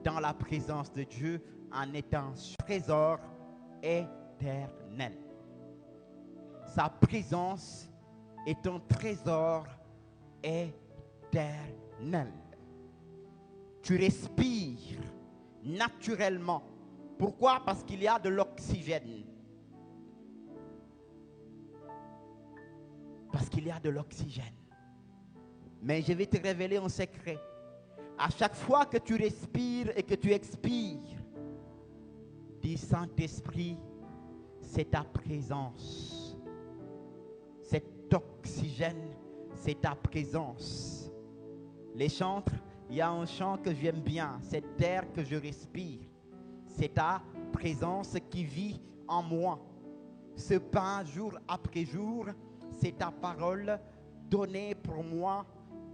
dans la présence de Dieu en étant trésor éternel. Sa présence est un trésor éternel. Tu respires naturellement. Pourquoi? Parce qu'il y a de l'oxygène. Parce qu'il y a de l'oxygène. Mais je vais te révéler un secret. À chaque fois que tu respires et que tu expires, dis Saint-Esprit, c'est ta présence. Cet oxygène, c'est ta présence. Les chantres, il y a un chant que j'aime bien. Cet air que je respire, c'est ta présence qui vit en moi. Ce pain jour après jour, c'est ta parole donnée pour moi.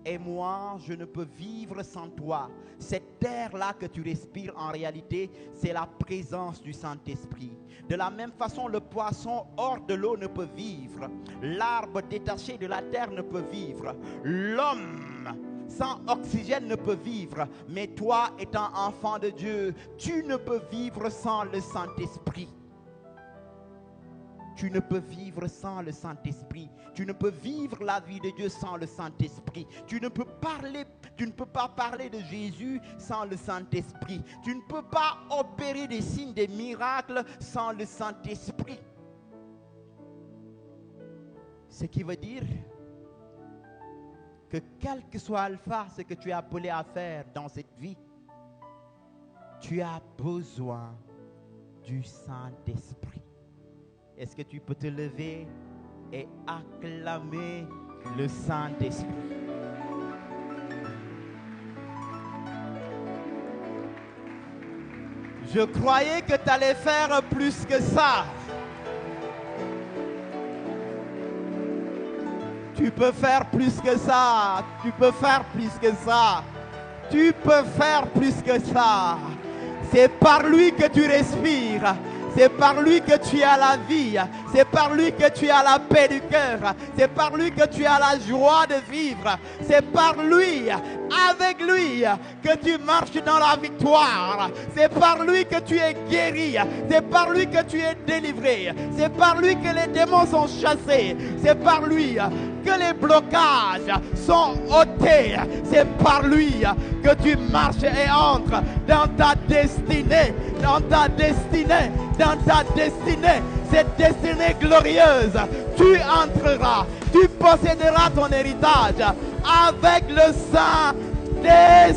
Et moi, je ne peux vivre sans toi. Cet air-là que tu respires, en réalité, c'est la présence du Saint-Esprit. De la même façon, le poisson hors de l'eau ne peut vivre. L'arbre détaché de la terre ne peut vivre. L'homme sans oxygène ne peut vivre. Mais toi, étant enfant de Dieu, tu ne peux vivre sans le Saint-Esprit. Tu ne peux vivre sans le Saint-Esprit. Tu ne peux vivre la vie de Dieu sans le Saint-Esprit. Tu ne peux pas parler de Jésus sans le Saint-Esprit. Tu ne peux pas opérer des signes, des miracles sans le Saint-Esprit. Ce qui veut dire que quel que soit alpha, ce que tu es appelé à faire dans cette vie, tu as besoin du Saint-Esprit. Est-ce que tu peux te lever et acclamer le Saint-Esprit? Je croyais que tu allais faire plus que ça. Tu peux faire plus que ça. Tu peux faire plus que ça. Tu peux faire plus que ça. C'est par lui que tu respires. C'est par lui que tu as la vie. C'est par lui que tu as la paix du cœur. C'est par lui que tu as la joie de vivre. C'est par lui, avec lui, que tu marches dans la victoire. C'est par lui que tu es guéri. C'est par lui que tu es délivré. C'est par lui que les démons sont chassés. C'est par lui que les blocages sont ôtés. C'est par lui que tu marches et entres dans ta destinée. Dans ta destinée. Dans ta destinée, cette destinée glorieuse, tu entreras, tu posséderas ton héritage avec le Saint-Esprit.